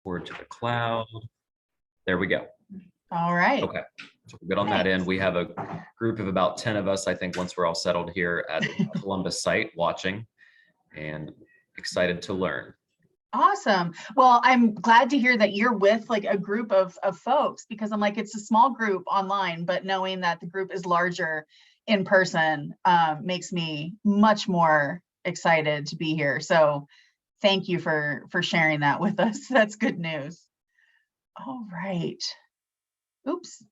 Forward to the cloud. There we go. All right. Okay, so we're good on that end. We have a group of about 10 of us, I think, once we're all settled here at the Columbus site watching and excited to learn. Awesome. Well, I'm glad to hear that you're with like a group of folks, because I'm like, it's a small group online, but knowing that the group is larger in person makes me much more excited to be here. So thank you for sharing that with us. That's good news. All right. Oops.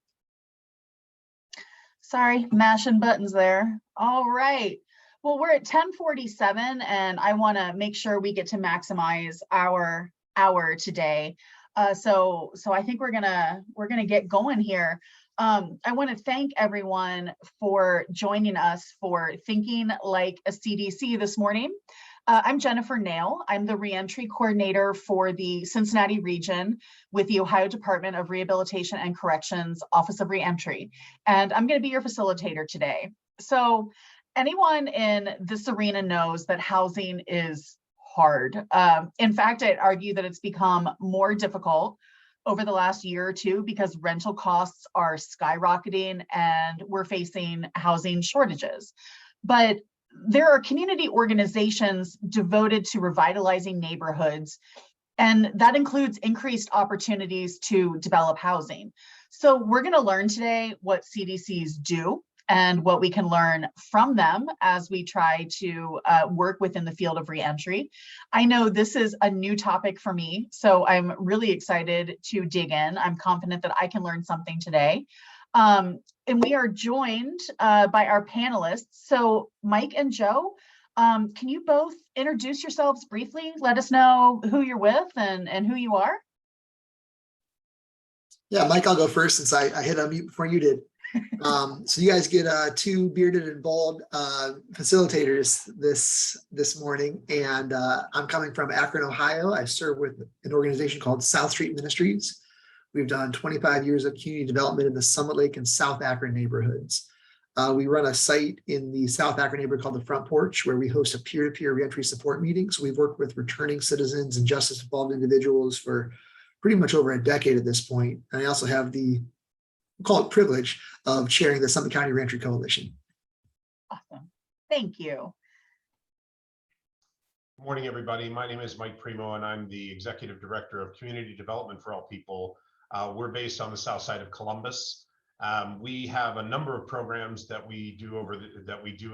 Sorry, mashing buttons there. All right. Well, we're at 10:47 and I want to make sure we get to maximize our hour today. So I think we're gonna get going here. I want to thank everyone for joining us for Thinking Like a CDC this morning. I'm Jennifer Nail. I'm the reentry coordinator for the Cincinnati region with the Ohio Department of Rehabilitation and Corrections Office of Reentry. And I'm going to be your facilitator today. So anyone in this arena knows that housing is hard. In fact, I'd argue that it's become more difficult over the last year or two because rental costs are skyrocketing and we're facing housing shortages. But there are community organizations devoted to revitalizing neighborhoods, and that includes increased opportunities to develop housing. So we're going to learn today what CDCs do and what we can learn from them as we try to work within the field of reentry. I know this is a new topic for me, so I'm really excited to dig in. I'm confident that I can learn something today. And we are joined by our panelists. So Mike and Joe, can you both introduce yourselves briefly? Let us know who you're with and who you are. Yeah, Mike, I'll go first since I hit unmute before you did. So you guys get two bearded and bald facilitators this morning, and I'm coming from Akron, Ohio. I serve with an organization called South Street Ministries. We've done 25 years of community development in the Summit Lake and South Akron neighborhoods. We run a site in the South Akron neighborhood called the Front Porch, where we host a peer-to-peer reentry support meeting. So we've worked with returning citizens and justice-involved individuals for pretty much over a decade at this point. And I also have the, we'll call it privilege, of chairing the Summit County Reentry Coalition. Awesome. Thank you. Good morning, everybody. My name is Mike Primo, and I'm the Executive Director of Community Development for All People. We're based on the south side of Columbus. We have a number of programs that we do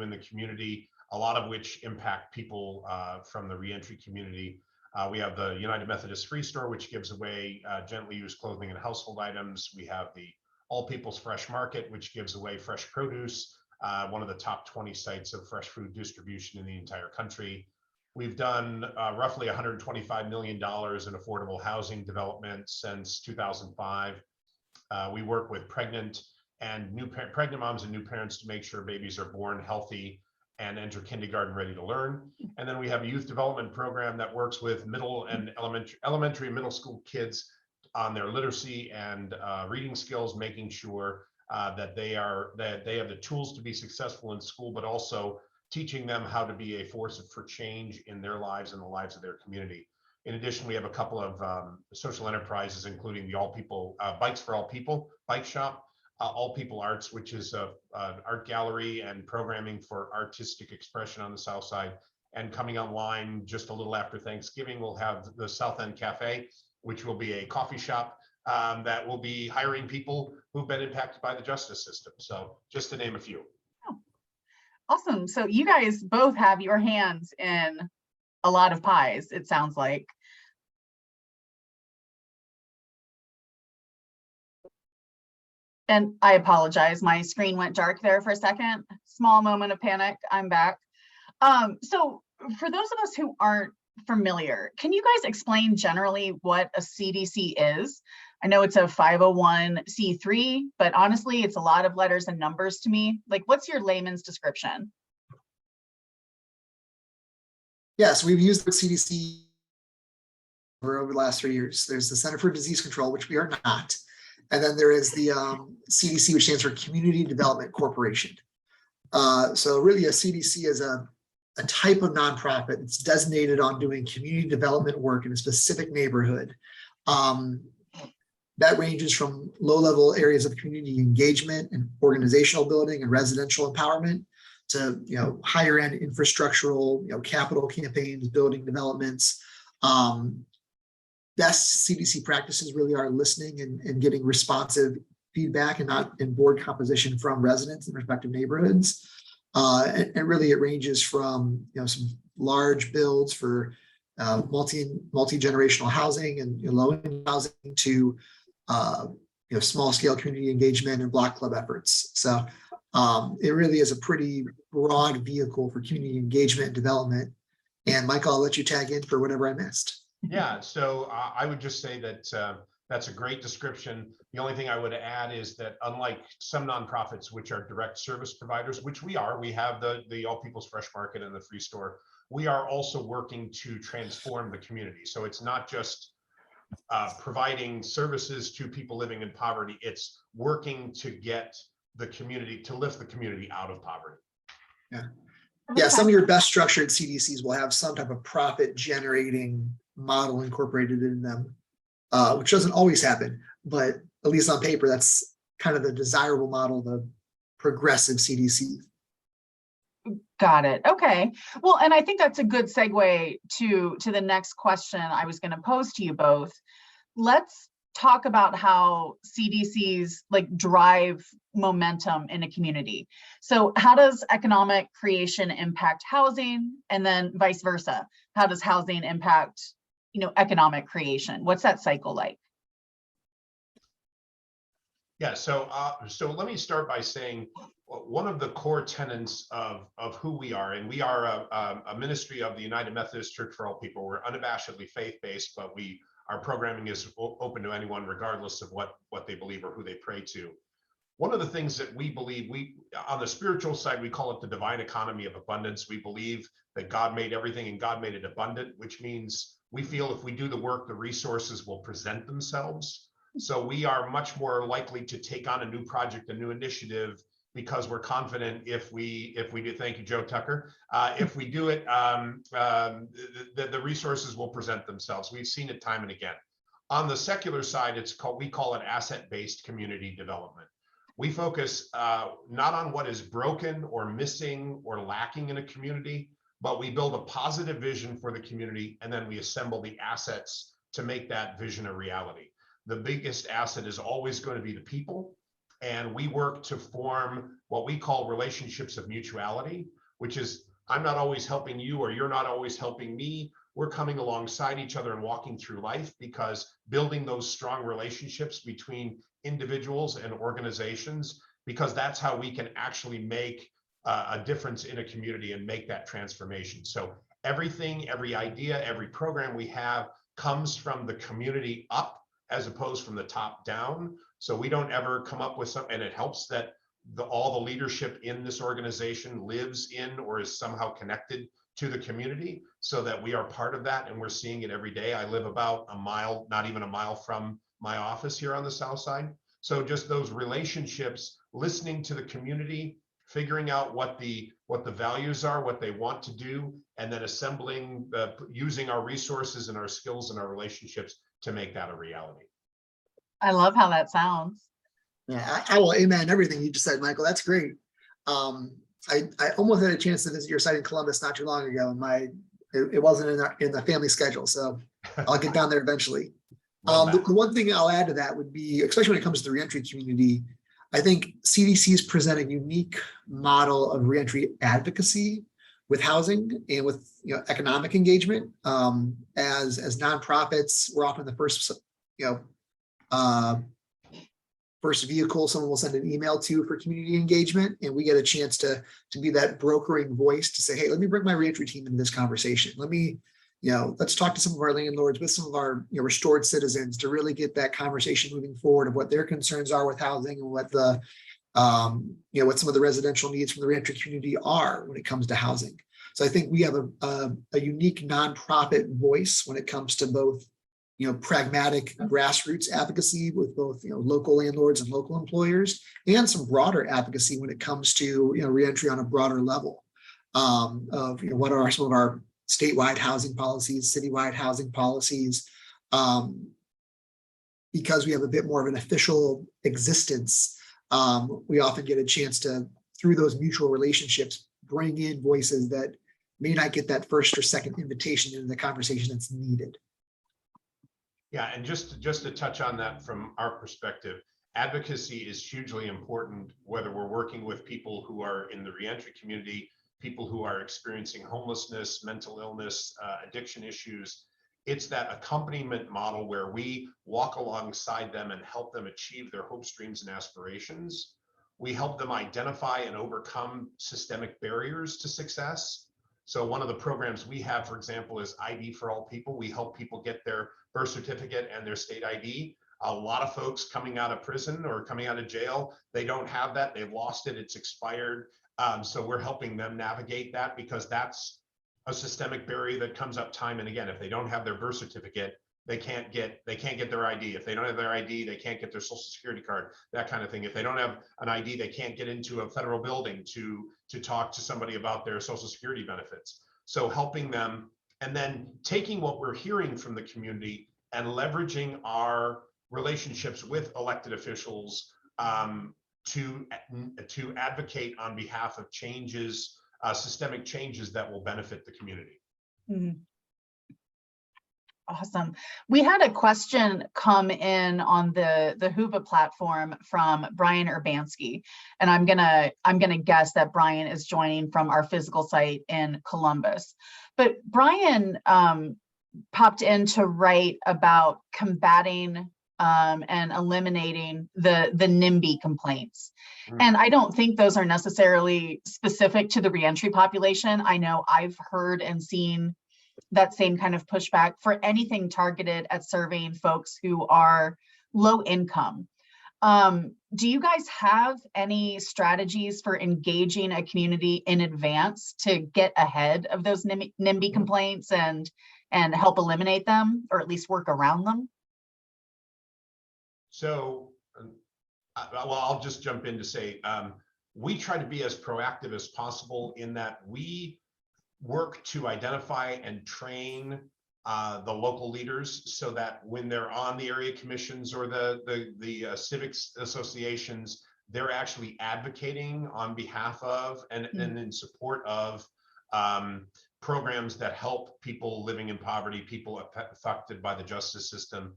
in the community, a lot of which impact people from the reentry community. We have the United Methodist Free Store, which gives away gently used clothing and household items. We have the All People's Fresh Market, which gives away fresh produce, one of the top 20 sites of fresh food distribution in the entire country. We've done roughly $125 million in affordable housing development since 2005. We work with pregnant moms and new parents to make sure babies are born healthy and enter kindergarten ready to learn. And then we have a youth development program that works with middle and elementary and middle school kids on their literacy and reading skills, making sure that they have the tools to be successful in school, but also teaching them how to be a force for change in their lives and the lives of their community. In addition, we have a couple of social enterprises, including the All People Bikes for All People bike shop, All People Arts, which is an art gallery and programming for artistic expression on the South Side. And coming online just a little after Thanksgiving, we'll have the South End Cafe, which will be a coffee shop that will be hiring people who've been impacted by the justice system. So just to name a few. Awesome. So you guys both have your hands in a lot of pies, it sounds like. And I apologize, my screen went dark there for a second. Small moment of panic, I'm back. So for those of us who aren't familiar, can you guys explain generally what a CDC is? I know it's a 501c3, but honestly, it's a lot of letters and numbers to me. Like, what's your layman's description? Yes, we've used the CDC over the last 3 years. There's the Center for Disease Control, which we are not. And then there is the CDC, which stands for Community Development Corporation. So really a CDC is a type of nonprofit. It's designated on doing community development work in a specific neighborhood. That ranges from low-level areas of community engagement and organizational building and residential empowerment to higher-end infrastructural, capital campaigns, building developments. Best CDC practices really are listening and getting responsive feedback and board composition from residents in respective neighborhoods. And really it ranges from some large builds for multi-generational housing and low-income housing to small scale community engagement and block club efforts. So it really is a pretty broad vehicle for community engagement and development. And Michael, I'll let you tag in for whatever I missed. Yeah, so I would just say that that's a great description. The only thing I would add is that unlike some nonprofits, which are direct service providers, which we have the All People's Fresh Market and the Free Store, we are also working to transform the community. So it's not just providing services to people living in poverty, it's working to get the community, to lift the community out of poverty. Yeah, some of your best structured CDCs will have some type of profit generating model incorporated in them, which doesn't always happen, but at least on paper, that's kind of the desirable model, the progressive CDC. Got it. Okay. Well, and I think that's a good segue to the next question I was going to pose to you both. Let's talk about how CDCs drive momentum in a community. So how does economic creation impact housing, and then vice versa? How does housing impact, economic creation? What's that cycle like? Yeah, so let me start by saying one of the core tenets of who we are, and we are a ministry of the United Methodist Church for All People. We're unabashedly faith-based, but our programming is open to anyone regardless of what they believe or who they pray to. One of the things that we believe, on the spiritual side, we call it the divine economy of abundance. We believe that God made everything and God made it abundant, which means we feel if we do the work, the resources will present themselves. So we are much more likely to take on a new project, a new initiative, because we're confident if we do, thank you, Joe Tucker, if we do it, the resources will present themselves. We've seen it time and again. On the secular side, we call it asset-based community development. We focus not on what is broken or missing or lacking in a community, but we build a positive vision for the community, and then we assemble the assets to make that vision a reality. The biggest asset is always going to be the people. And we work to form what we call relationships of mutuality, which is I'm not always helping you or you're not always helping me. We're coming alongside each other and walking through life, because building those strong relationships between individuals and organizations, because that's how we can actually make a difference in a community and make that transformation. So everything, every idea, every program we have comes from the community up as opposed from the top down. So we don't ever come up with something, and it helps that all the leadership in this organization lives in or is somehow connected to the community, so that we are part of that, and we're seeing it every day. I live about a mile, not even a mile from my office here on the south side. So just those relationships, listening to the community, figuring out what the values are, what they want to do, and then assembling, using our resources and our skills and our relationships to make that a reality. I love how that sounds. Yeah, I will amen everything you just said, Michael. That's great. I almost had a chance to visit your site in Columbus not too long ago, and it wasn't in the family schedule, so I'll get down there eventually. The one thing I'll add to that would be, especially when it comes to the reentry community, I think CDCs present a unique model of reentry advocacy with housing and with economic engagement. As nonprofits, we're often the first first vehicle someone will send an email to for community engagement, and we get a chance to be that brokering voice to say, hey, let me bring my reentry team into this conversation. Let me, let's talk to some of our landlords, with some of our restored citizens, to really get that conversation moving forward of what their concerns are with housing and what the what some of the residential needs from the reentry community are when it comes to housing. So I think we have a unique nonprofit voice when it comes to both pragmatic grassroots advocacy with both local landlords and local employers, and some broader advocacy when it comes to reentry on a broader level of what are some of our statewide housing policies, citywide housing policies, because we have a bit more of an official existence, we often get a chance to, through those mutual relationships, bring in voices that may not get that first or second invitation into the conversation that's needed. Yeah, and just to touch on that from our perspective, advocacy is hugely important, whether we're working with people who are in the reentry community, people who are experiencing homelessness, mental illness, addiction issues. It's that accompaniment model where we walk alongside them and help them achieve their hopes, dreams, and aspirations. We help them identify and overcome systemic barriers to success. So one of the programs we have, for example, is ID for All People. We help people get their birth certificate and their state ID. A lot of folks coming out of prison or coming out of jail, they don't have that. They've lost it. It's expired. So we're helping them navigate that, because that's a systemic barrier that comes up time and again. If they don't have their birth certificate, they can't get their ID. If they don't have their ID, they can't get their social security card, that kind of thing. If they don't have an ID, they can't get into a federal building to talk to somebody about their social security benefits. So helping them, and then taking what we're hearing from the community and leveraging our relationships with elected officials to advocate on behalf of changes, systemic changes that will benefit the community. Mhm. Awesome. We had a question come in on the Whova platform from Brian Urbanski, and I'm gonna guess that Brian is joining from our physical site in Columbus. But Brian popped in to write about combating and eliminating the NIMBY complaints. And I don't think those are necessarily specific to the reentry population. I know I've heard and seen that same kind of pushback for anything targeted at serving folks who are low income. Do you guys have any strategies for engaging a community in advance to get ahead of those NIMBY complaints and help eliminate them, or at least work around them? So, well, I'll just jump in to say, we try to be as proactive as possible in that we work to identify and train the local leaders, so that when they're on the area commissions or the civics associations, they're actually advocating on behalf of and in support of programs that help people living in poverty, people affected by the justice system.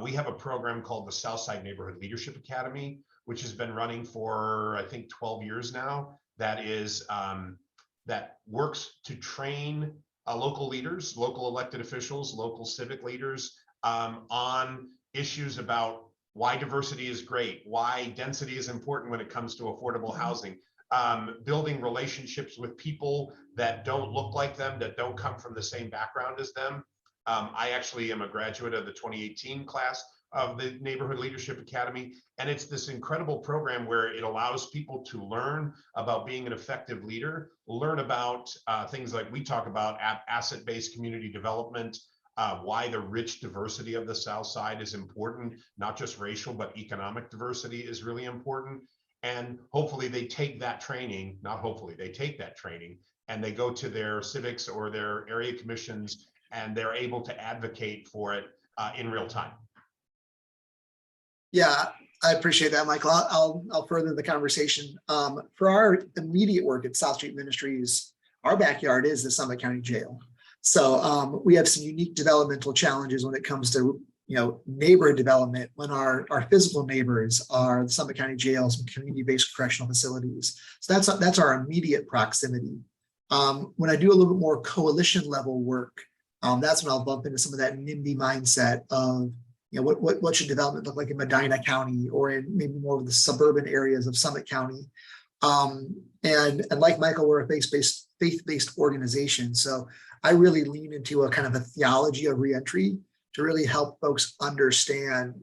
We have a program called the Southside Neighborhood Leadership Academy, which has been running for, I think, 12 years now. That is that works to train local leaders, local elected officials, local civic leaders on issues about why diversity is great, why density is important when it comes to affordable housing, building relationships with people that don't look like them, that don't come from the same background as them. I actually am a graduate of the 2018 class of the Neighborhood Leadership Academy. And it's this incredible program where it allows people to learn about being an effective leader, learn about things like we talk about asset-based community development, why the rich diversity of the South Side is important, not just racial, but economic diversity is really important. And hopefully they take that training, not hopefully, they take that training and they go to their civics or their area commissions and they're able to advocate for it in real time. Yeah, I appreciate that, Michael. I'll further the conversation. For our immediate work at South Street Ministries, our backyard is the Summit County Jail. So we have some unique developmental challenges when it comes to neighborhood development, when our physical neighbors are the Summit County jails and community-based correctional facilities. So that's our immediate proximity. When I do a little bit more coalition level work, that's when I'll bump into some of that NIMBY mindset of what should development look like in Medina County or in maybe more of the suburban areas of Summit County. And like Michael, we're a faith-based organization. So I really lean into a kind of a theology of reentry to really help folks understand,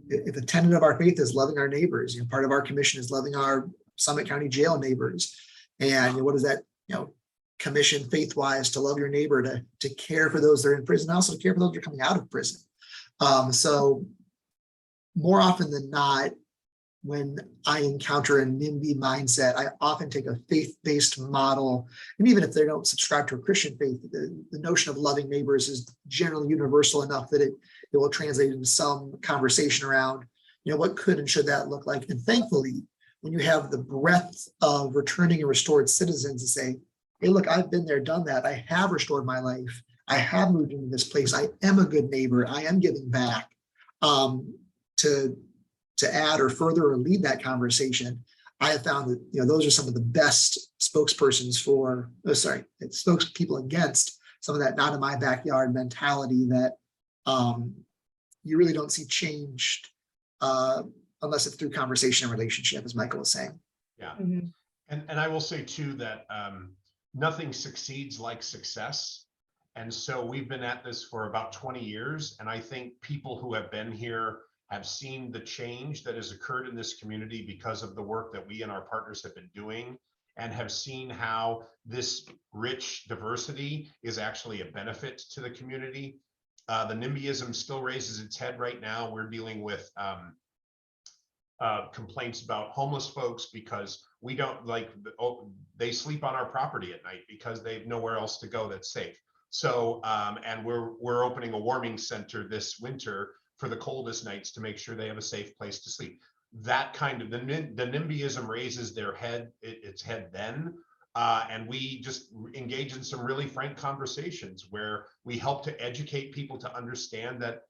if a tenet of our faith is loving our neighbors, part of our commission is loving our Summit County jail neighbors. And what does that, commission faith-wise to love your neighbor, to care for those that are in prison, and also to care for those that are coming out of prison. So more often than not, when I encounter a NIMBY mindset, I often take a faith-based model. And even if they don't subscribe to a Christian faith, the notion of loving neighbors is generally universal enough that it will translate into some conversation around, what could and should that look like? And thankfully, when you have the breadth of returning and restored citizens to say, hey, look, I've been there, done that. I have restored my life. I have moved into this place. I am a good neighbor. I am giving back. To add or further or lead that conversation, I have found that those are some of the best spokespersons spokespeople against some of that not in my backyard mentality that you really don't see changed unless it's through conversation and relationship, as Michael was saying. Yeah. Mm-hmm. And I will say too that nothing succeeds like success. And so we've been at this for about 20 years. And I think people who have been here have seen the change that has occurred in this community because of the work that we and our partners have been doing, and have seen how this rich diversity is actually a benefit to the community. The NIMBYism still raises its head right now. We're dealing with complaints about homeless folks because we don't they sleep on our property at night because they have nowhere else to go that's safe. So, and we're opening a warming center this winter for the coldest nights to make sure they have a safe place to sleep. That kind of the NIMBYism raises its head then, and we just engage in some really frank conversations where we help to educate people to understand that,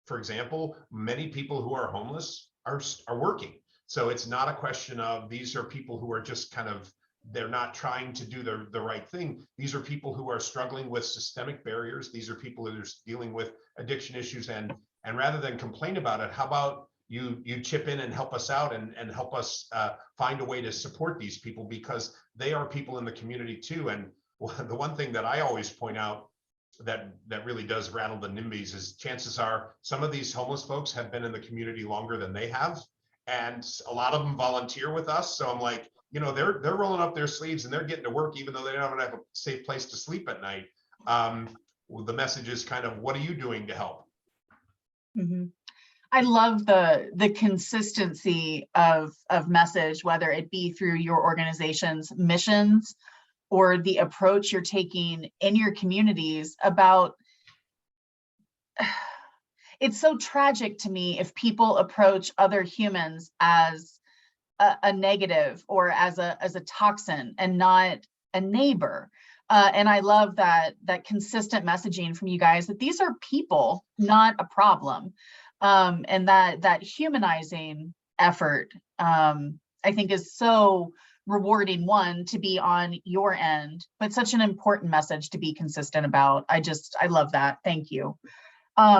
for example, many people who are homeless are working. So it's not a question of these are people who are just kind of, they're not trying to do the right thing. These are people who are struggling with systemic barriers. These are people who are dealing with addiction issues, and rather than complain about it, how about you chip in and help us out and help us find a way to support these people, because they are people in the community too. And the one thing that I always point out that really does rattle the NIMBYs is chances are some of these homeless folks have been in the community longer than they have. And a lot of them volunteer with us. So I'm like, they're rolling up their sleeves and they're getting to work even though they don't have a safe place to sleep at night. The message is kind of, what are you doing to help? Mm-hmm. I love the consistency of message, whether it be through your organization's missions or the approach you're taking in your communities about. It's so tragic to me if people approach other humans as a negative or as a toxin and not a neighbor. And I love that consistent messaging from you guys that these are people, not a problem. And that humanizing effort, I think is so rewarding, one, to be on your end, but such an important message to be consistent about. I love that. Thank you.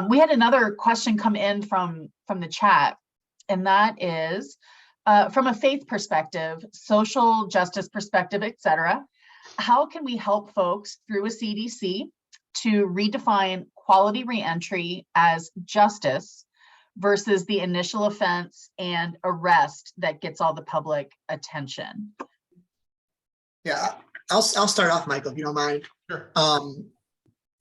We had another question come in from the chat, and that is from a faith perspective, social justice perspective, etc. How can we help folks through a CDC to redefine quality reentry as justice versus the initial offense and arrest that gets all the public attention? Yeah, I'll start off, Michael, if you don't mind. Sure.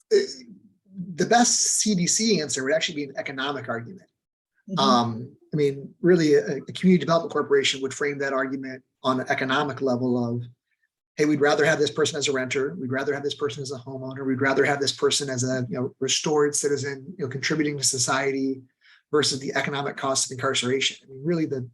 The best CDC answer would actually be an economic argument. Mm-hmm. I mean, really, a community development corporation would frame that argument on an economic level of, hey, we'd rather have this person as a renter. We'd rather have this person as a homeowner. We'd rather have this person as a restored citizen, contributing to society versus the economic cost of incarceration. I mean, really, the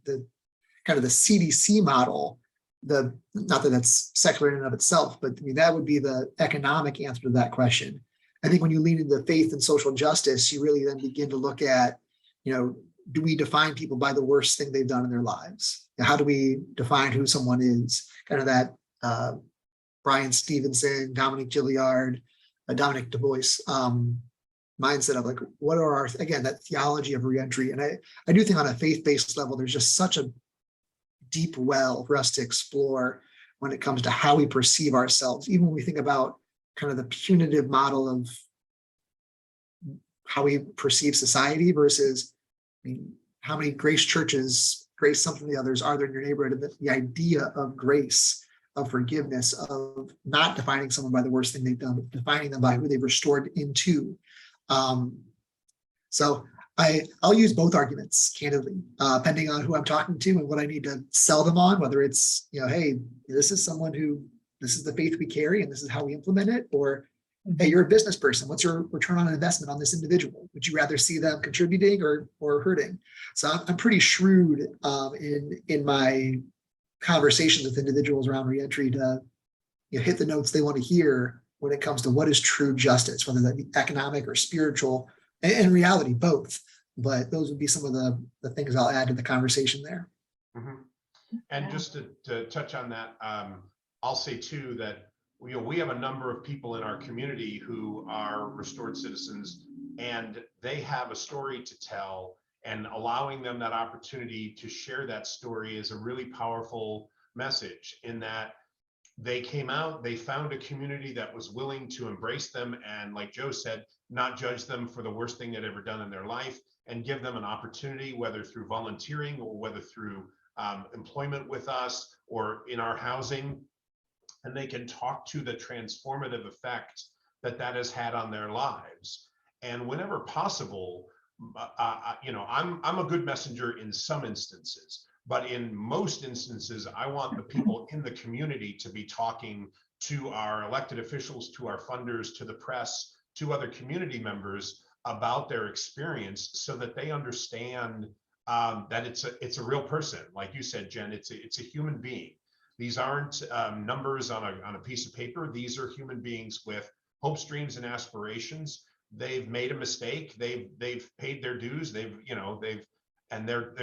kind of the CDC model, not that that's secular in and of itself, but I mean, that would be the economic answer to that question. I think when you lean into faith and social justice, you really then begin to look at, do we define people by the worst thing they've done in their lives? How do we define who someone is? Kind of that Brian Stevenson, Dominic Gilliard, Dominic Du Bois mindset of like, what are that theology of reentry? And I do think on a faith-based level, there's just such a deep well for us to explore when it comes to how we perceive ourselves, even when we think about kind of the punitive model of how we perceive society versus, how many grace churches, grace something or the others are there in your neighborhood? And the idea of grace, of forgiveness, of not defining someone by the worst thing they've done, but defining them by who they've restored into. So I'll use both arguments candidly, depending on who I'm talking to and what I need to sell them on, whether it's, hey, this is someone who, this is the faith we carry and this is how we implement it, or hey, you're a business person. What's your return on investment on this individual? Would you rather see them contributing or hurting? So I'm pretty shrewd in my conversations with individuals around reentry to hit the notes they want to hear when it comes to what is true justice, whether that be economic or spiritual, and in reality, both. But those would be some of the things I'll add to the conversation there. Mm-hmm. And just to touch on that, I'll say too that we have a number of people in our community who are restored citizens, and they have a story to tell, and allowing them that opportunity to share that story is a really powerful message, in that they came out, they found a community that was willing to embrace them and, like Joe said, not judge them for the worst thing they'd ever done in their life, and give them an opportunity, whether through volunteering or whether through employment with us or in our housing, and they can talk to the transformative effect that that has had on their lives. And whenever possible, I'm a good messenger in some instances, but in most instances, I want the people in the community to be talking to our elected officials, to our funders, to the press, to other community members about their experience, so that they understand that it's a real person. Like you said, Jen, it's a human being. These aren't numbers on a piece of paper. These are human beings with hopes, dreams, and aspirations. They've made a mistake. They've paid their dues. They're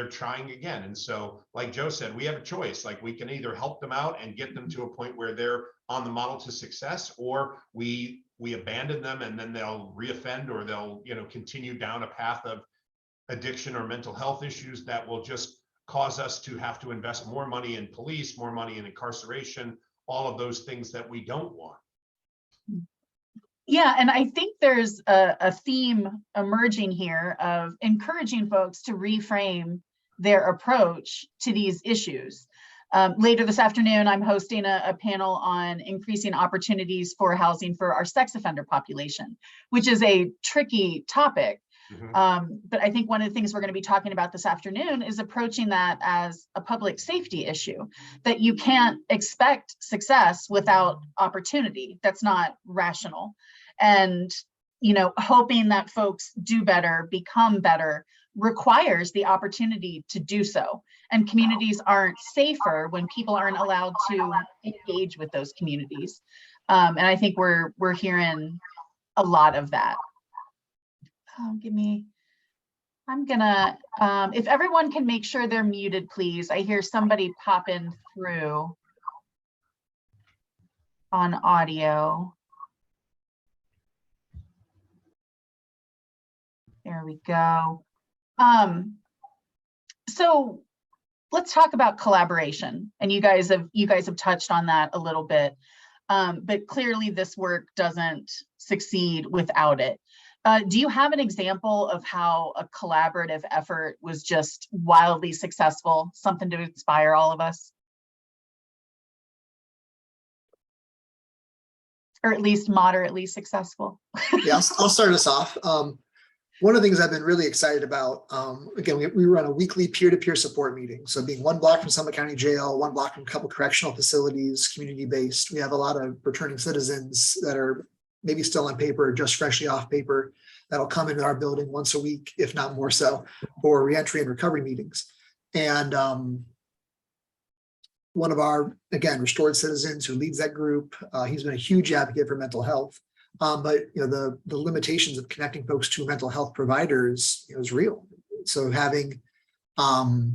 trying again. And so, like Joe said, we have a choice. Like, we can either help them out and get them to a point where they're on the model to success, or we abandon them and then they'll reoffend, or they'll continue down a path of addiction or mental health issues that will just cause us to have to invest more money in police, more money in incarceration, all of those things that we don't want. Yeah, and I think there's a theme emerging here of encouraging folks to reframe their approach to these issues. Later this afternoon, I'm hosting a panel on increasing opportunities for housing for our sex offender population, which is a tricky topic. But I think one of the things we're going to be talking about this afternoon is approaching that as a public safety issue, that you can't expect success without opportunity. That's not rational. And, hoping that folks do better, become better, requires the opportunity to do so. And communities aren't safer when people aren't allowed to engage with those communities. And I think we're hearing a lot of that. I'm gonna, if everyone can make sure they're muted, please. I hear somebody popping through on audio. There we go. So let's talk about collaboration. And you guys have touched on that a little bit, but clearly this work doesn't succeed without it. Do you have an example of how a collaborative effort was just wildly successful, something to inspire all of us? Or at least moderately successful? Yeah, I'll start us off. One of the things I've been really excited about, again, we run a weekly peer-to-peer support meeting. So being 1 block from Summit County Jail, 1 block from a couple correctional facilities, community-based. We have a lot of returning citizens that are maybe still on paper, just freshly off paper, that'll come into our building once a week, if not more so, for reentry and recovery meetings. And one of our, again, restored citizens who leads that group, he's been a huge advocate for mental health. But the limitations of connecting folks to mental health providers is real. So having to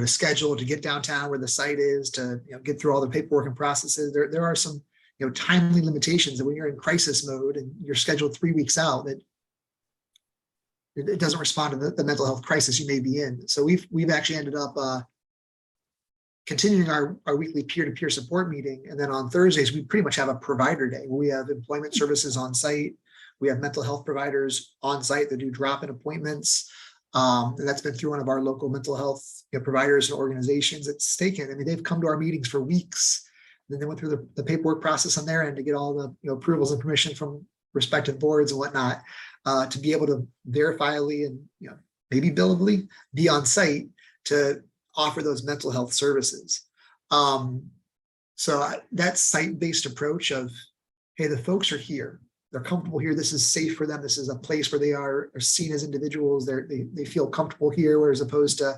schedule to get downtown where the site is, to get through all the paperwork and processes, there are some timely limitations that when you're in crisis mode and you're scheduled 3 weeks out, that it doesn't respond to the mental health crisis you may be in. So we've actually ended up continuing our weekly peer-to-peer support meeting. And then on Thursdays, we pretty much have a provider day where we have employment services on site. We have mental health providers on site that do drop-in appointments. And that's been through one of our local mental health providers and organizations at Staken. I mean, they've come to our meetings for weeks. Then they went through the paperwork process on their end to get all the approvals and permission from respective boards and whatnot. to be able to verifiably and maybe billably be on site to offer those mental health services. So that site-based approach of, hey, the folks are here, they're comfortable here, this is safe for them, this is a place where they are seen as individuals, they feel comfortable here, whereas opposed to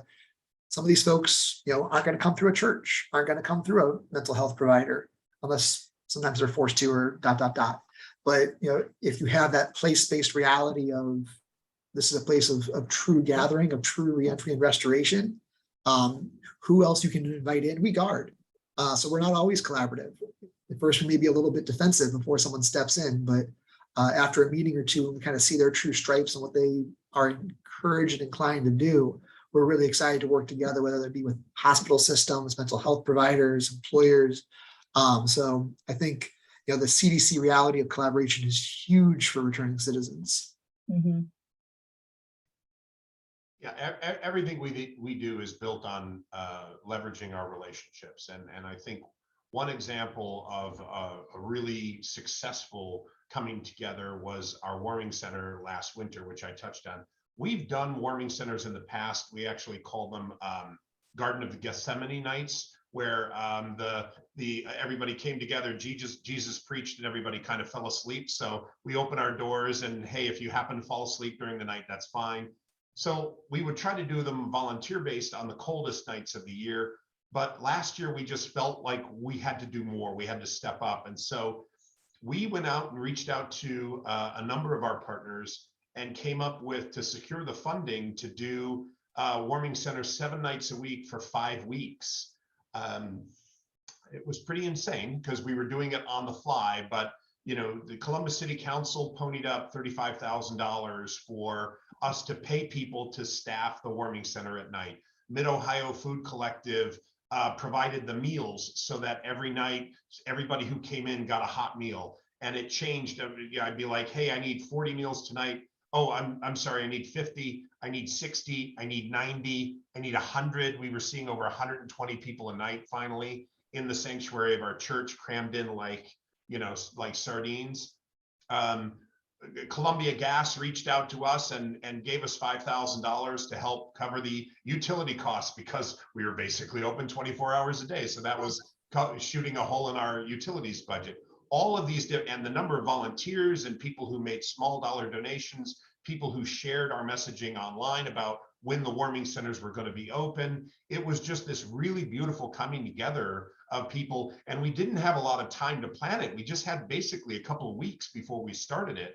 some of these folks, aren't going to come through a church, aren't going to come through a mental health provider, unless sometimes they're forced to, or ... But if you have that place-based reality of this is a place of true gathering, of true reentry and restoration, who else you can invite in? We guard. So we're not always collaborative. At first, we may be a little bit defensive before someone steps in, but after a meeting or two, we kind of see their true stripes and what they are encouraged and inclined to do. We're really excited to work together, whether it be with hospital systems, mental health providers, employers. So I think the CDC reality of collaboration is huge for returning citizens. Mm-hmm. Yeah, everything we do is built on leveraging our relationships, and I think one example of a really successful coming together was our warming center last winter, which I touched on. We've done warming centers in the past. We actually call them Garden of the Gethsemane nights, where everybody came together. Jesus preached and everybody kind of fell asleep. So we open our doors and, hey, if you happen to fall asleep during the night, that's fine. So we would try to do them volunteer based on the coldest nights of the year. But last year we just felt like we had to do more. We had to step up. And so we went out and reached out to a number of our partners and came up with, to secure the funding to do warming centers 7 nights a week for 5 weeks. It was pretty insane because we were doing it on the fly, but the Columbus City Council ponied up $35,000 for us to pay people to staff the warming center at night. Mid-Ohio Food Collective provided the meals so that every night, everybody who came in got a hot meal. And it changed. I'd be like, hey, I need 40 meals tonight. Oh, I'm sorry, I need 50, I need 60, I need 90, I need 100. We were seeing over 120 people a night finally in the sanctuary of our church, crammed in like sardines. Columbia Gas reached out to us and gave us $5,000 to help cover the utility costs because we were basically open 24 hours a day. So that was shooting a hole in our utilities budget. All of these, and the number of volunteers and people who made small dollar donations, people who shared our messaging online about when the warming centers were going to be open. It was just this really beautiful coming together of people. And we didn't have a lot of time to plan it. We just had basically a couple of weeks before we started it.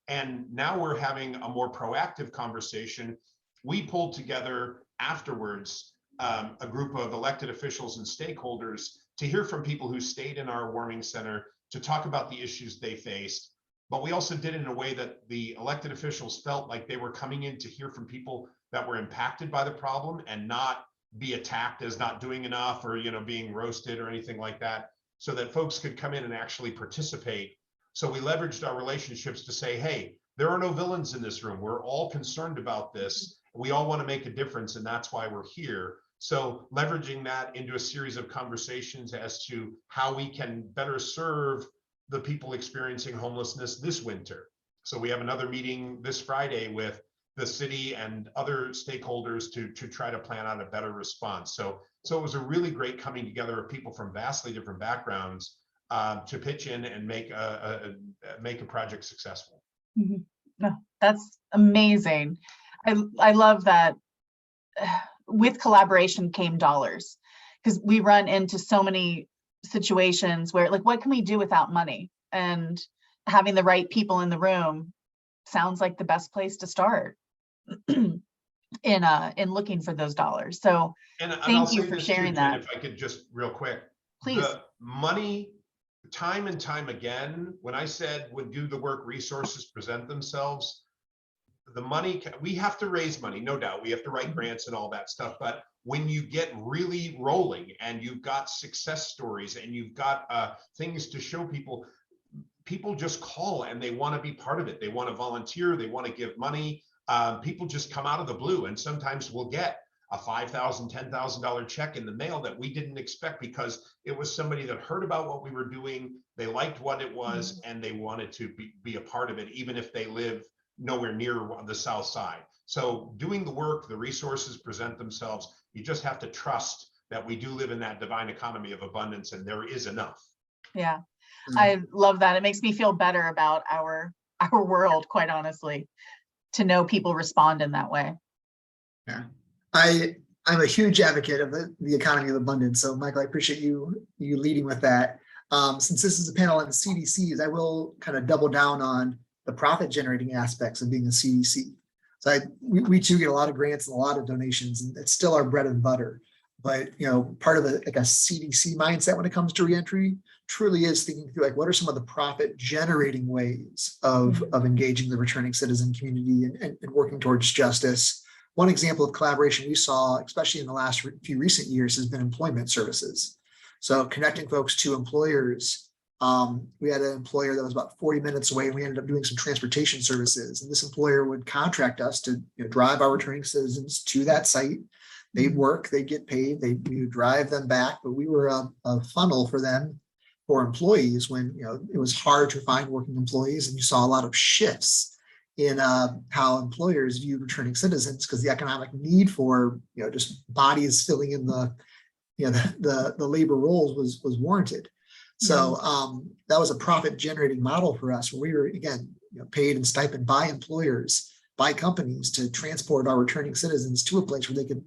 And now we're having a more proactive conversation. We pulled together afterwards a group of elected officials and stakeholders to hear from people who stayed in our warming center to talk about the issues they faced. But we also did it in a way that the elected officials felt like they were coming in to hear from people that were impacted by the problem and not be attacked as not doing enough or being roasted or anything like that, so that folks could come in and actually participate. So we leveraged our relationships to say, hey, there are no villains in this room. We're all concerned about this. We all want to make a difference, and that's why we're here. So leveraging that into a series of conversations as to how we can better serve the people experiencing homelessness this winter. So we have another meeting this Friday with the city and other stakeholders to try to plan out a better response. So it was a really great coming together of people from vastly different backgrounds to pitch in and make a project successful. Mm-hmm. No, that's amazing. I love that. With collaboration came dollars, because we run into so many situations where, like, what can we do without money? And having the right people in the room sounds like the best place to start in looking for those dollars. So thank you for sharing that. If I could just real quick, please. The money, time and time again, when I said would do the work, resources present themselves, the money, we have to raise money, no doubt. We have to write grants and all that stuff. But when you get really rolling and you've got success stories and you've got things to show people, people just call and they want to be part of it. They want to volunteer. They want to give money. People just come out of the blue, and sometimes we'll get a $5,000, $10,000 check in the mail that we didn't expect because it was somebody that heard about what we were doing. They liked what it was and they wanted to be a part of it, even if they live nowhere near the south side. So doing the work, the resources present themselves. You just have to trust that we do live in that divine economy of abundance, and there is enough. Yeah, I love that. It makes me feel better about our world, quite honestly, to know people respond in that way. Yeah, I'm a huge advocate of the economy of abundance. So Michael, I appreciate you leading with that. Since this is a panel on CDCs, I will kind of double down on the profit generating aspects of being a CDC. So we too get a lot of grants and a lot of donations, and it's still our bread and butter. But part of like a CDC mindset when it comes to reentry truly is thinking through like what are some of the profit generating ways of engaging the returning citizen community and working towards justice. One example of collaboration we saw, especially in the last few recent years, has been employment services. So connecting folks to employers. We had an employer that was about 40 minutes away, and we ended up doing some transportation services. And this employer would contract us to drive our returning citizens to that site. They'd work, they'd get paid, we would drive them back, but we were a funnel for them, for employees when it was hard to find working employees, and you saw a lot of shifts in how employers viewed returning citizens because the economic need for just bodies filling in the labor roles was warranted. So that was a profit generating model for us where we were again paid and stipend by employers, by companies to transport our returning citizens to a place where they could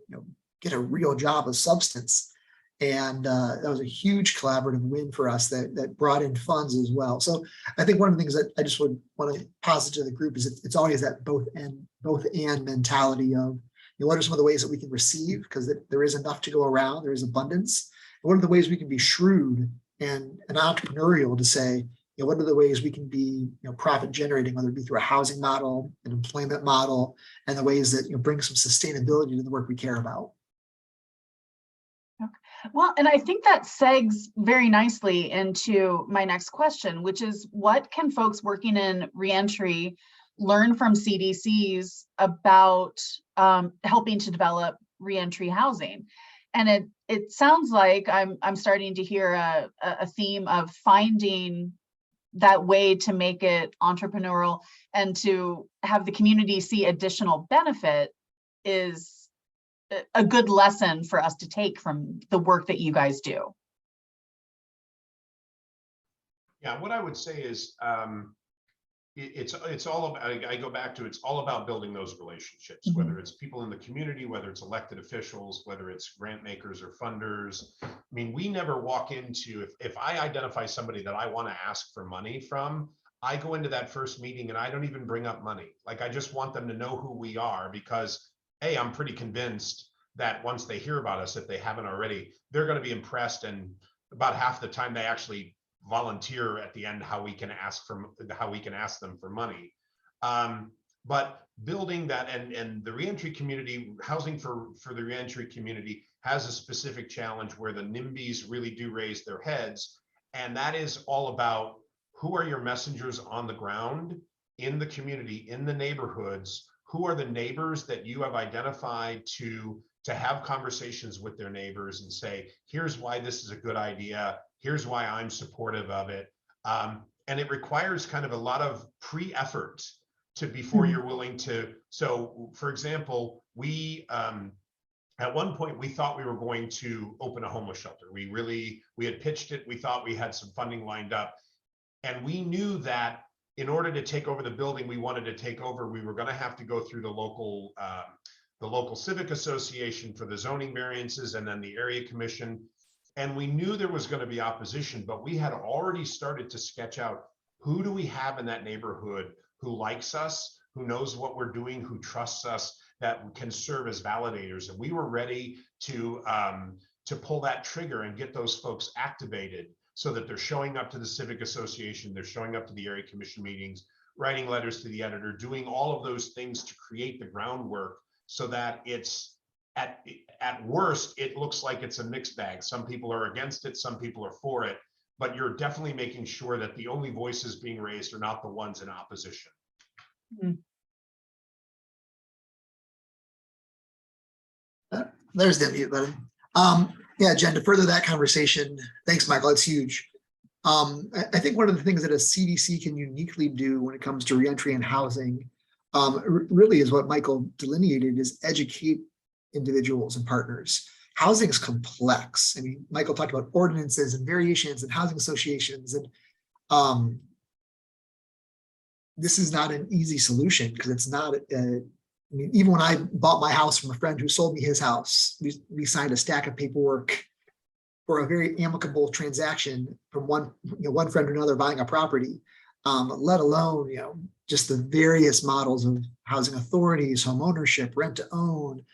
get a real job of substance. And that was a huge collaborative win for us that brought in funds as well. So I think one of the things that I just would want to posit to the group is it's always that both and mentality of what are some of the ways that we can receive, because there is enough to go around, there is abundance. And what are the ways we can be shrewd and entrepreneurial to say, what are the ways we can be profit generating, whether it be through a housing model, an employment model, and the ways that bring some sustainability to the work we care about. Well, and I think that segs very nicely into my next question, which is what can folks working in reentry learn from CDCs about helping to develop reentry housing? And it sounds like I'm starting to hear a theme of finding that way to make it entrepreneurial and to have the community see additional benefit is a good lesson for us to take from the work that you guys do. Yeah, what I would say is it's all about, I go back to, it's all about building those relationships, whether it's people in the community, whether it's elected officials, whether it's grant makers or funders. I mean, we never walk into, if I identify somebody that I want to ask for money from, I go into that first meeting and I don't even bring up money. Like, I just want them to know who we are because I'm pretty convinced that once they hear about us, if they haven't already, they're going to be impressed. And about half the time they actually volunteer at the end how we can ask them for money. But building that and the reentry community, housing for the reentry community has a specific challenge where the NIMBYs really do raise their heads. And that is all about who are your messengers on the ground in the community, in the neighborhoods. Who are the neighbors that you have identified to have conversations with their neighbors and say, here's why this is a good idea. Here's why I'm supportive of it. And it requires kind of a lot of pre-effort before you're willing to. So for example, we, at one point we thought we were going to open a homeless shelter. We had pitched it. We thought we had some funding lined up, and we knew that in order to take over the building we wanted to take over, we were going to have to go through the local civic association for the zoning variances and then the area commission. And we knew there was going to be opposition, but we had already started to sketch out who do we have in that neighborhood who likes us, who knows what we're doing, who trusts us, that can serve as validators. And we were ready to pull that trigger and get those folks activated so that they're showing up to the civic association, they're showing up to the area commission meetings, writing letters to the editor, doing all of those things to create the groundwork so that it's at worst, it looks like it's a mixed bag. Some people are against it, some people are for it, but you're definitely making sure that the only voices being raised are not the ones in opposition. There's the mute button. Yeah, Jen, to further that conversation, thanks, Michael, it's huge. I think one of the things that a CDC can uniquely do when it comes to reentry and housing really is what Michael delineated, is educate individuals and partners. Housing is complex. I mean, Michael talked about ordinances and variations and housing associations, and this is not an easy solution, because it's not, I mean, even when I bought my house from a friend who sold me his house, we signed a stack of paperwork for a very amicable transaction from one friend to another buying a property, let alone, just the various models of housing authorities, home ownership, rent to own,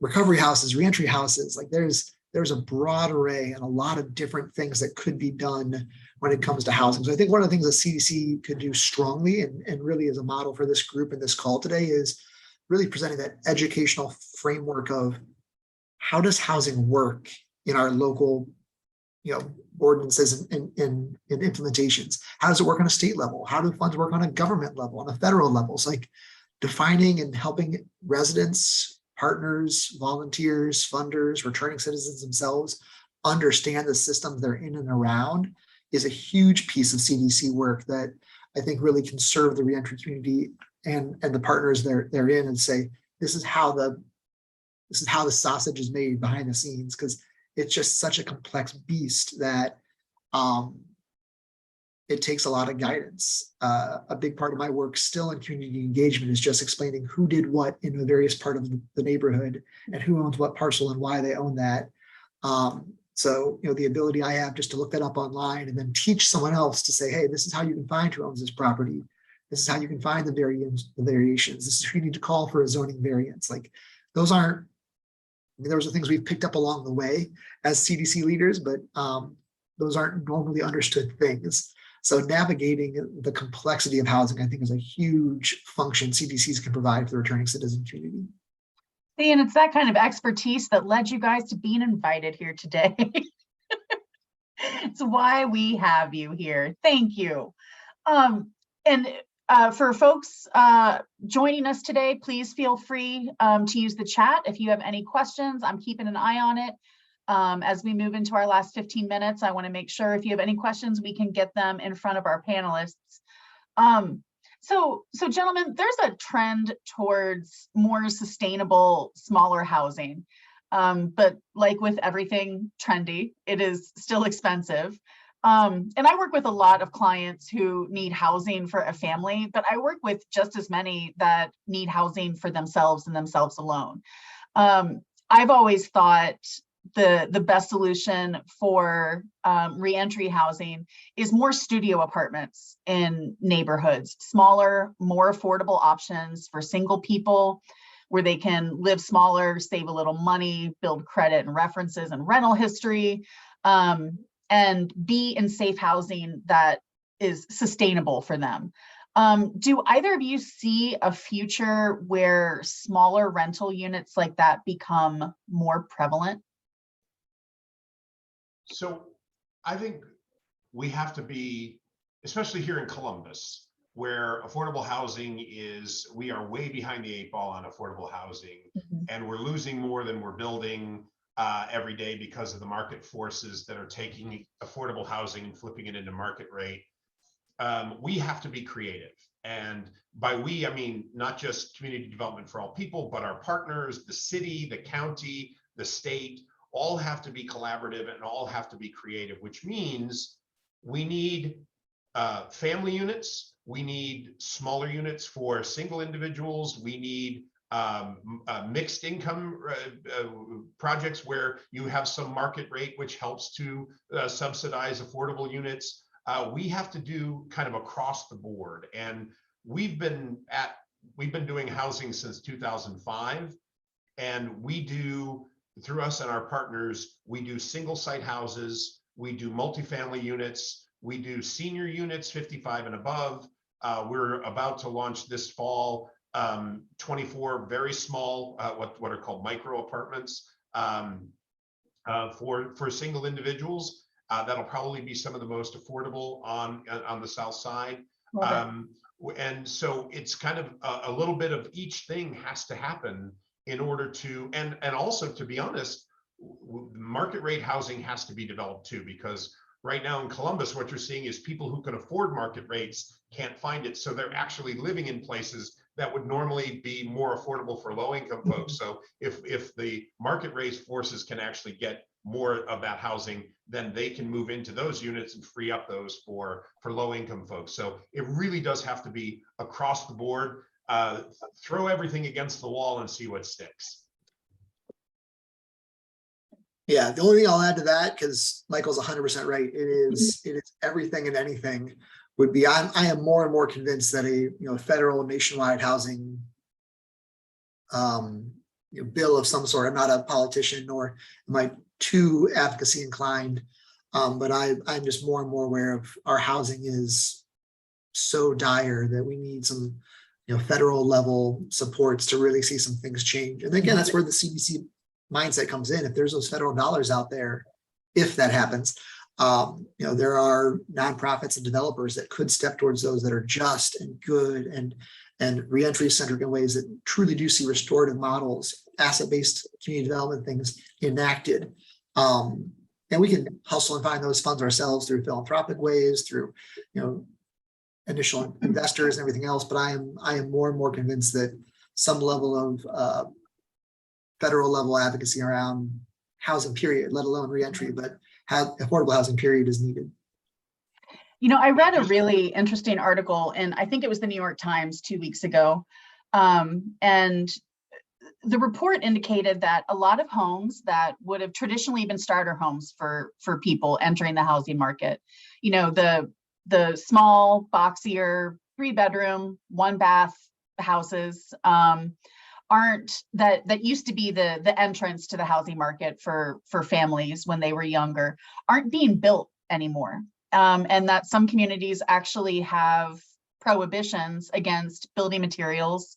recovery houses, reentry houses. Like there's a broad array and a lot of different things that could be done when it comes to housing. So I think one of the things that CDC could do strongly, and really as a model for this group and this call today, is really presenting that educational framework of how does housing work in our local, ordinances and implementations. How does it work on a state level? How do funds work on a government level, on a federal level? It's like defining and helping residents, partners, volunteers, funders, returning citizens themselves understand the systems they're in and around is a huge piece of CDC work that I think really can serve the reentry community and the partners they're in, and say, this is how the sausage is made behind the scenes, because it's just such a complex beast that it takes a lot of guidance. A big part of my work still in community engagement is just explaining who did what in the various part of the neighborhood and who owns what parcel and why they own that. So, the ability I have just to look that up online and then teach someone else to say, hey, this is how you can find who owns this property. This is how you can find the variations. This is who you need to call for a zoning variance. Like those aren't, those are things we've picked up along the way as CDC leaders, but those aren't normally understood things. So navigating the complexity of housing, I think, is a huge function CDCs can provide for the returning citizen community. See, and it's that kind of expertise that led you guys to being invited here today. It's why we have you here. Thank you. And for folks joining us today, please feel free to use the chat if you have any questions. I'm keeping an eye on it. As we move into our last 15 minutes, I want to make sure if you have any questions, we can get them in front of our panelists. So gentlemen, there's a trend towards more sustainable, smaller housing. But like with everything trendy, it is still expensive. And I work with a lot of clients who need housing for a family, but I work with just as many that need housing for themselves and themselves alone. I've always thought the best solution for reentry housing is more studio apartments in neighborhoods, smaller, more affordable options for single people where they can live smaller, save a little money, build credit and references and rental history, and be in safe housing that is sustainable for them. Do either of you see a future where smaller rental units like that become more prevalent? So I think we have to be, especially here in Columbus, where affordable housing is, we are way behind the 8 ball on affordable housing, and we're losing more than we're building every day because of the market forces that are taking affordable housing and flipping it into market rate. We have to be creative. And by we, I mean, not just community development for all people, but our partners, the city, the county, the state, all have to be collaborative and all have to be creative, which means we need family units, we need smaller units for single individuals, we need mixed income projects where you have some market rate which helps to subsidize affordable units. We have to do kind of across the board, and we've been doing housing since 2005, and we do, through us and our partners, we do single site houses, we do multifamily units, we do senior units 55 and above. We're about to launch this fall 24 very small, what are called micro apartments for single individuals. That'll probably be some of the most affordable on the South Side. And so it's kind of a little bit of each thing has to happen in order to, and also, to be honest, market rate housing has to be developed too, because Right now in Columbus, what you're seeing is people who can afford market rates can't find it. So they're actually living in places that would normally be more affordable for low income folks. So if the market rate forces can actually get more of that housing, then they can move into those units and free up those for low income folks. So it really does have to be across the board. Throw everything against the wall and see what sticks. Yeah, the only thing I'll add to that, because Michael's 100% right, it is everything and anything would be. I am more and more convinced that a federal nationwide housing bill of some sort. I'm not a politician, nor am I too advocacy inclined, but I'm just more and more aware of our housing is so dire that we need some federal level supports to really see some things change. And again, that's where the CDC mindset comes in. If there's those federal dollars out there, if that happens, there are nonprofits and developers that could step towards those that are just and good and reentry centric in ways that truly do see restorative models, asset-based community development things enacted. And we can hustle and find those funds ourselves through philanthropic ways, through initial investors and everything else. But I am more and more convinced that some level of federal level advocacy around housing period, let alone reentry, but affordable housing period is needed. I read a really interesting article, and I think it was the New York Times 2 weeks ago. And the report indicated that a lot of homes that would have traditionally been starter homes for people entering the housing market, the small, boxier, 3-bedroom, 1-bath houses, that used to be the entrance to the housing market for families when they were younger, aren't being built anymore. And that some communities actually have prohibitions against building materials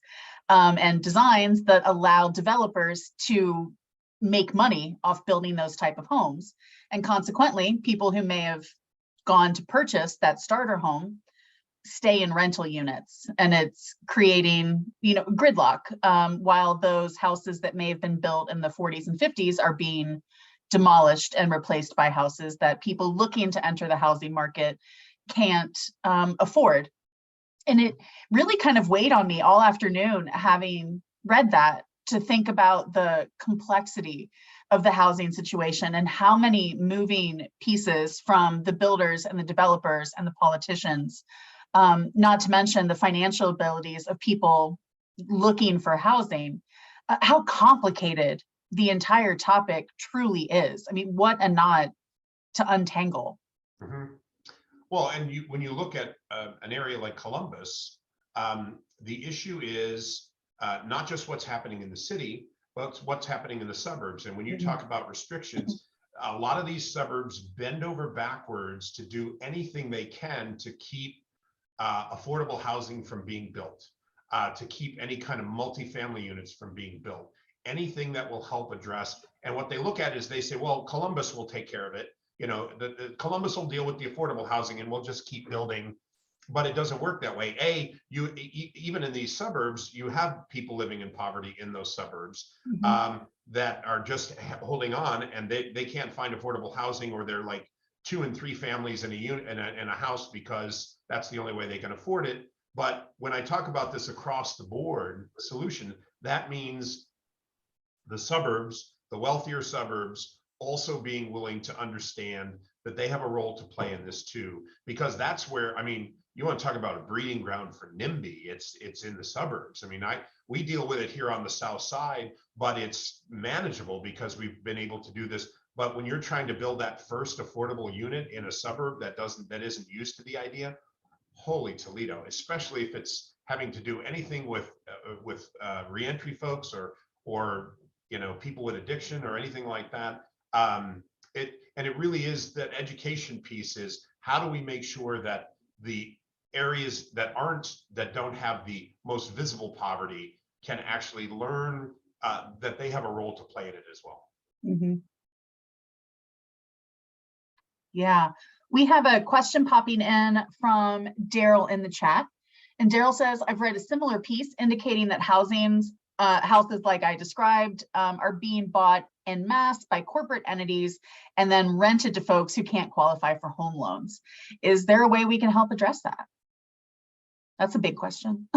and designs that allow developers to make money off building those type of homes. And consequently, people who may have gone to purchase that starter home stay in rental units, and it's creating gridlock, while those houses that may have been built in the 40s and 50s are being demolished and replaced by houses that people looking to enter the housing market can't afford. And it really kind of weighed on me all afternoon, having read that, to think about the complexity of the housing situation and how many moving pieces from the builders and the developers and the politicians, not to mention the financial abilities of people looking for housing, how complicated the entire topic truly is. I mean, what a knot to untangle. Mm-hmm. Well, and when you look at an area like Columbus, the issue is not just what's happening in the city, but what's happening in the suburbs. And when you talk about restrictions, a lot of these suburbs bend over backwards to do anything they can to keep affordable housing from being built, to keep any kind of multifamily units from being built, anything that will help address. And what they look at is they say, well, Columbus will take care of it. The Columbus will deal with the affordable housing and we'll just keep building. But it doesn't work that way. Even in these suburbs, you have people living in poverty in those suburbs that are just holding on, and they can't find affordable housing, or they're like 2 and 3 families in a unit in a house because that's the only way they can afford it. But when I talk about this across the board solution, that means the suburbs, the wealthier suburbs, also being willing to understand that they have a role to play in this too, because that's where, I mean, you want to talk about a breeding ground for NIMBY, it's in the suburbs. I mean, we deal with it here on the south side, but it's manageable because we've been able to do this. But when you're trying to build that first affordable unit in a suburb that isn't used to the idea, holy Toledo, especially if it's having to do anything with reentry folks or people with addiction or anything like that. It really is that education piece is, how do we make sure that the areas that don't have the most visible poverty can actually learn that they have a role to play in it as well. Mm-hmm. Yeah, we have a question popping in from Daryl in the chat. And Daryl says, I've read a similar piece indicating that housing houses like I described are being bought en masse by corporate entities and then rented to folks who can't qualify for home loans. Is there a way we can help address that? That's a big question.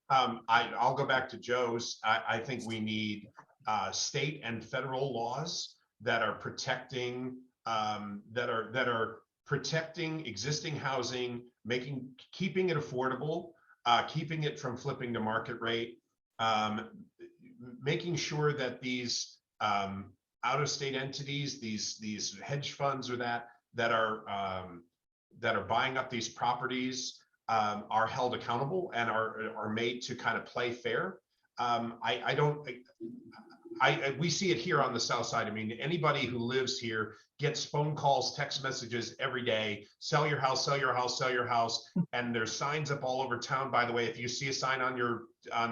I'll go back to Joe's. I think we need state and federal laws that are protecting protecting existing housing, keeping it affordable, keeping it from flipping to market rate, making sure that these out-of-state entities, these hedge funds or that are buying up these properties are held accountable and are made to kind of play fair. We see it here on the South Side. I mean, anybody who lives here gets phone calls, text messages every day, sell your house, sell your house, sell your house. And there's signs up all over town. By the way, if you see a sign on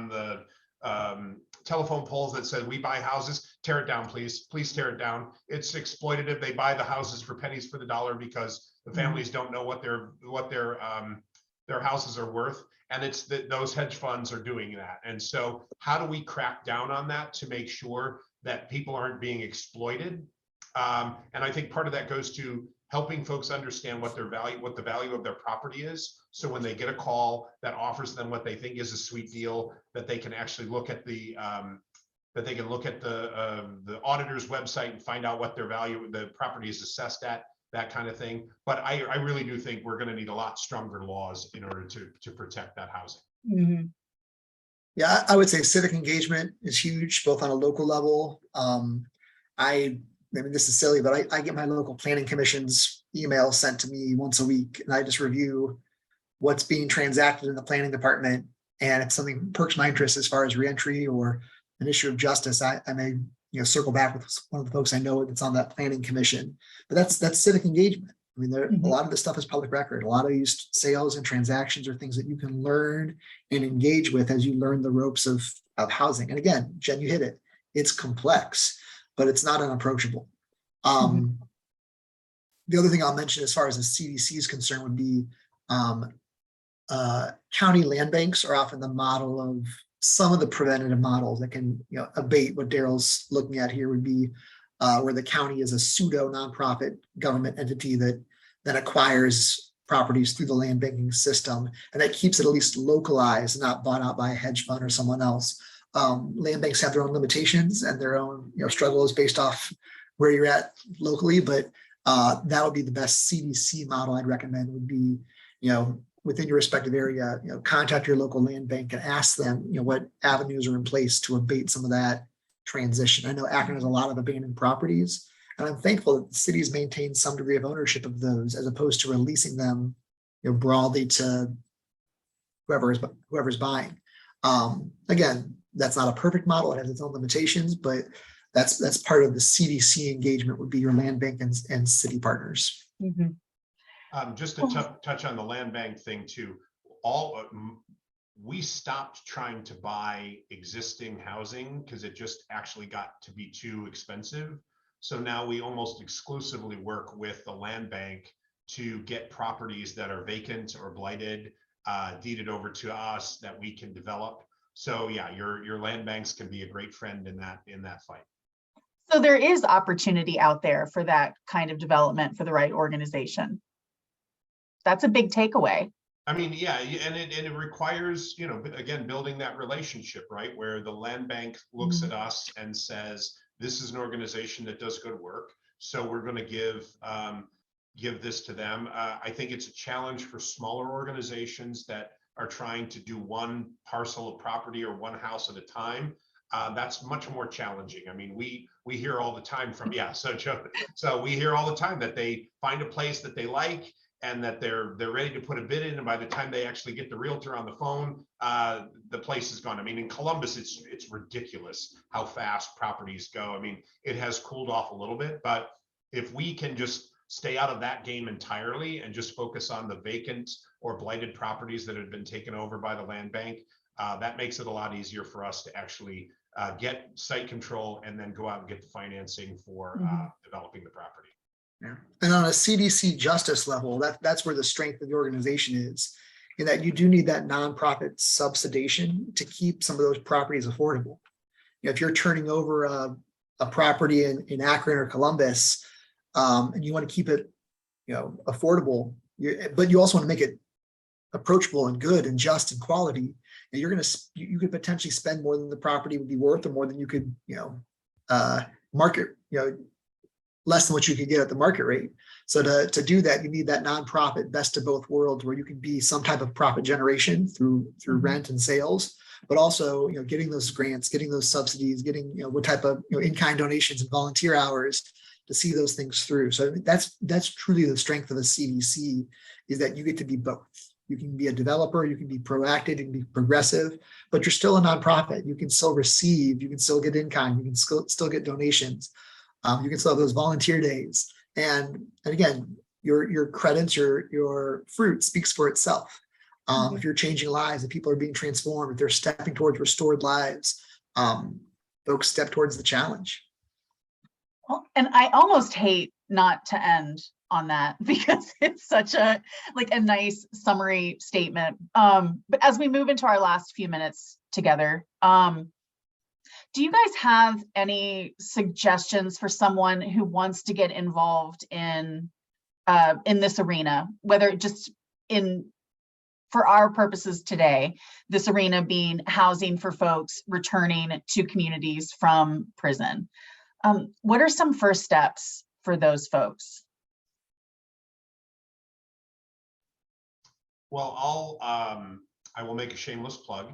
the telephone poles that says we buy houses, tear it down, please tear it down. It's exploitative. They buy the houses for pennies for the dollar because the families don't know what their houses are worth. And it's that those hedge funds are doing that. And so how do we crack down on that to make sure that people aren't being exploited? And I think part of that goes to helping folks understand what the value of their property is. So when they get a call that offers them what they think is a sweet deal, that they can actually look at the auditor's website and find out what the property is assessed at, that kind of thing. But I really do think we're going to need a lot stronger laws in order to protect that housing. Mm-hmm. Yeah, I would say civic engagement is huge, both on a local level. I mean, this is silly, but I get my local planning commission's email sent to me once a week, and I just review what's being transacted in the planning department. And if something perks my interest as far as reentry or an issue of justice, I may circle back with one of the folks I know that's on that planning commission. But that's civic engagement. I mean, a lot of this stuff is public record. A lot of these sales and transactions are things that you can learn and engage with as you learn the ropes of housing. And again, Jen, you hit it. It's complex, but it's not unapproachable. The other thing I'll mention as far as the CDC is concerned would be county land banks are often the model of some of the preventative models that can abate what Daryl's looking at here would be where the county is a pseudo nonprofit government entity that acquires properties through the land banking system, and that keeps it at least localized, not bought out by a hedge fund or someone else. Land banks have their own limitations and their own struggles based off where you're at locally, but that would be the best CDC model I'd recommend. Would be within your respective area, contact your local land bank and ask them what avenues are in place to abate some of that transition. I know Akron has a lot of abandoned properties, and I'm thankful that the cities maintain some degree of ownership of those as opposed to releasing them broadly to whoever's buying. Again, that's not a perfect model. It has its own limitations, but that's part of the CDC engagement would be your land bank and city partners. Just to touch on the land bank thing too, we stopped trying to buy existing housing because it just actually got to be too expensive. So now we almost exclusively work with the land bank to get properties that are vacant or blighted, deeded over to us that we can develop. So yeah, your land banks can be a great friend in that fight. So there is opportunity out there for that kind of development for the right organization. That's a big takeaway. I mean, yeah, and it requires, again, building that relationship, right? Where the land bank looks at us and says, this is an organization that does good work, so we're going to give this to them. I think it's a challenge for smaller organizations that are trying to do one parcel of property or one house at a time. That's much more challenging. I mean, we hear all the time from, so we hear all the time that they find a place that they like and that they're ready to put a bid in, and by the time they actually get the realtor on the phone, the place is gone. I mean, in Columbus, it's ridiculous how fast properties go. I mean, it has cooled off a little bit, but if we can just stay out of that game entirely and just focus on the vacant or blighted properties that have been taken over by the land bank, that makes it a lot easier for us to actually get site control and then go out and get the financing for developing the property. Yeah. And on a CDC justice level, that's where the strength of the organization is in that you do need that nonprofit subsidization to keep some of those properties affordable. If you're turning over a property in Akron or Columbus, and you want to keep it, affordable, but you also want to make it approachable and good and just and quality, and you could potentially spend more than the property would be worth, or more than you could, market, less than what you could get at the market rate. So to do that, you need that nonprofit best of both worlds, where you can be some type of profit generation through rent and sales, but also, getting those grants, getting those subsidies, getting, what type of, in-kind donations and volunteer hours to see those things through. So that's truly the strength of the CDC, is that you get to be both. You can be a developer, you can be proactive, you can be progressive, but you're still a nonprofit. You can still receive, you can still get in-kind, you can still get donations. You can still have those volunteer days. And again, your credits, your fruit speaks for itself. If you're changing lives, if people are being transformed, if they're stepping towards restored lives, folks step towards the challenge. Well, and I almost hate not to end on that, because it's such a nice summary statement. But as we move into our last few minutes together, do you guys have any suggestions for someone who wants to get involved in this arena, whether just for our purposes today, this arena being housing for folks returning to communities from prison? What are some first steps for those folks? Well, I will make a shameless plug.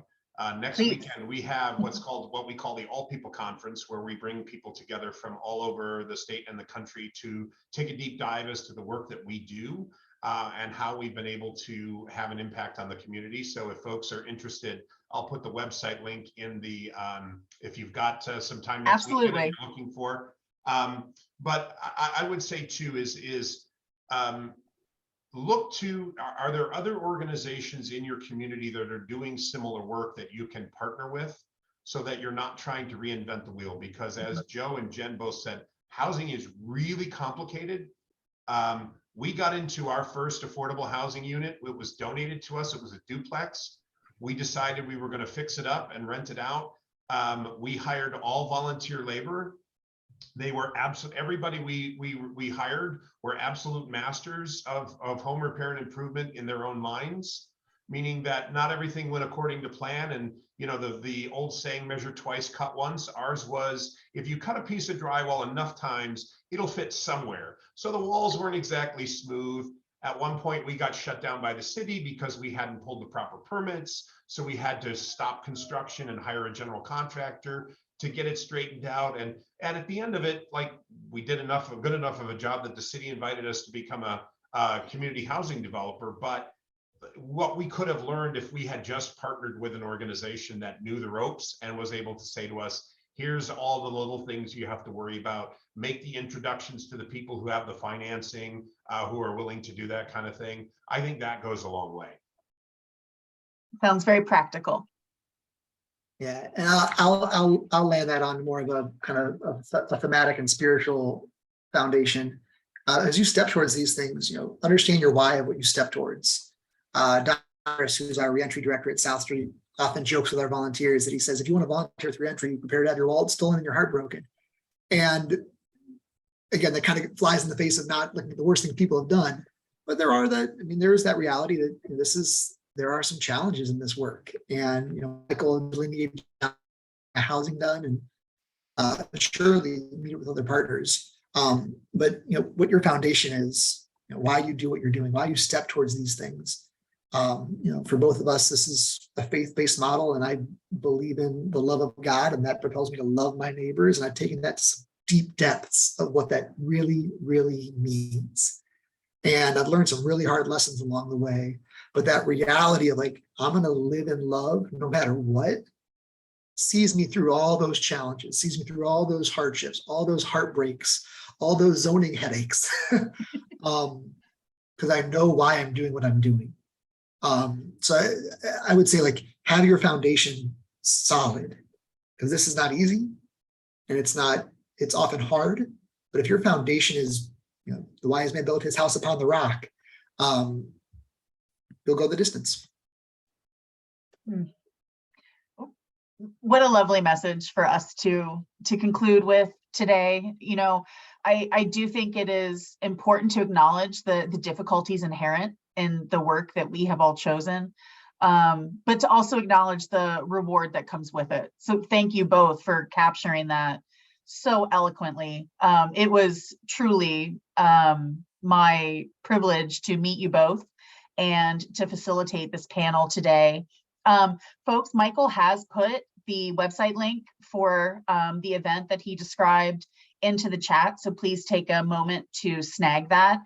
Next Please. weekend, we have what we call the All People Conference, where we bring people together from all over the state and the country to take a deep dive as to the work that we do, and how we've been able to have an impact on the community. So if folks are interested, I'll put the website link in the, if you've got some time next weekend that you're looking for. But I would say too is look to, are there other organizations in your community that are doing similar work that you can partner with, so that you're not trying to reinvent the wheel? Because as Joe and Jen both said, housing is really complicated. We got into our first affordable housing unit. It was donated to us. It was a duplex. We decided we were going to fix it up and rent it out. We hired all volunteer labor. They were everybody we hired were absolute masters of home repair and improvement in their own minds, meaning that not everything went according to plan. And the old saying, measure twice, cut once. Ours was, if you cut a piece of drywall enough times, it'll fit somewhere. So the walls weren't exactly smooth. At one point, we got shut down by the city because we hadn't pulled the proper permits. So we had to stop construction and hire a general contractor to get it straightened out. And at the end of it, we did good enough of a job that the city invited us to become a community housing developer. But what we could have learned if we had just partnered with an organization that knew the ropes and was able to say to us, here's all the little things you have to worry about, make the introductions to the people who have the financing, who are willing to do that kind of thing. I think that goes a long way. Sounds very practical. Yeah, and I'll land that on more of a kind of a thematic and spiritual foundation. As you step towards these things, understand your why of what you step towards. Doris, who's our reentry director at South Street, often jokes with our volunteers that he says, if you want to volunteer with reentry, you prepare to have your wallet stolen and your heart broken. And again, that kind of flies in the face of not looking at the worst thing people have done. But there is that reality that there are some challenges in this work. And, Michael really needed housing done, and surely meet with other partners. But, what your foundation is, why you do what you're doing, why you step towards these things. For both of us, this is a faith-based model, and I believe in the love of God, and that propels me to love my neighbors. And I've taken that to some deep depths of what that really, really means. And I've learned some really hard lessons along the way. But that reality of I'm going to live in love no matter what, sees me through all those challenges, sees me through all those hardships, all those heartbreaks, all those zoning headaches, because I know why I'm doing what I'm doing. So I would say have your foundation solid, because this is not easy, and it's often hard. But if your foundation is, the wise man built his house upon the rock, you'll go the distance. What a lovely message for us to conclude with today. You know, I do think it is important to acknowledge the difficulties inherent in the work that we have all chosen, but to also acknowledge the reward that comes with it. So thank you both for capturing that so eloquently. It was truly my privilege to meet you both and to facilitate this panel today. Folks, Michael has put the website link for the event that he described into the chat, so please take a moment to snag that.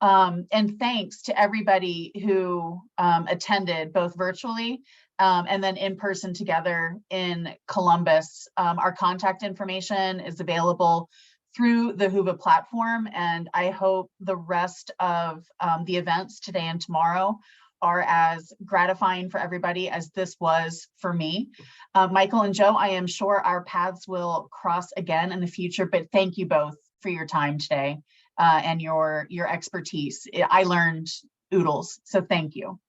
And thanks to everybody who attended both virtually and then in person together in Columbus. Our contact information is available through the Whova platform, and I hope the rest of the events today and tomorrow are as gratifying for everybody as this was for me. Michael and Joe, I am sure our paths will cross again in the future, but thank you both for your time today and your expertise. I learned oodles, so thank you.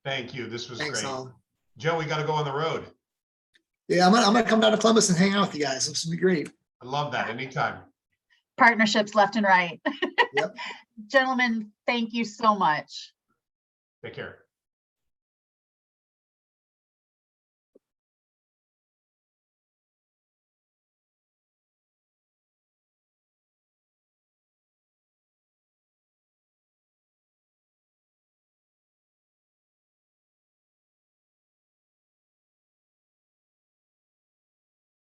Thank you. This was Thanks, great. all. Joe, we got to go on the road. Yeah, I'm gonna come down to Columbus and hang out with you guys. This will be great. I love that. Anytime. Partnerships left and right. Yep. Gentlemen, thank you so much. Take care.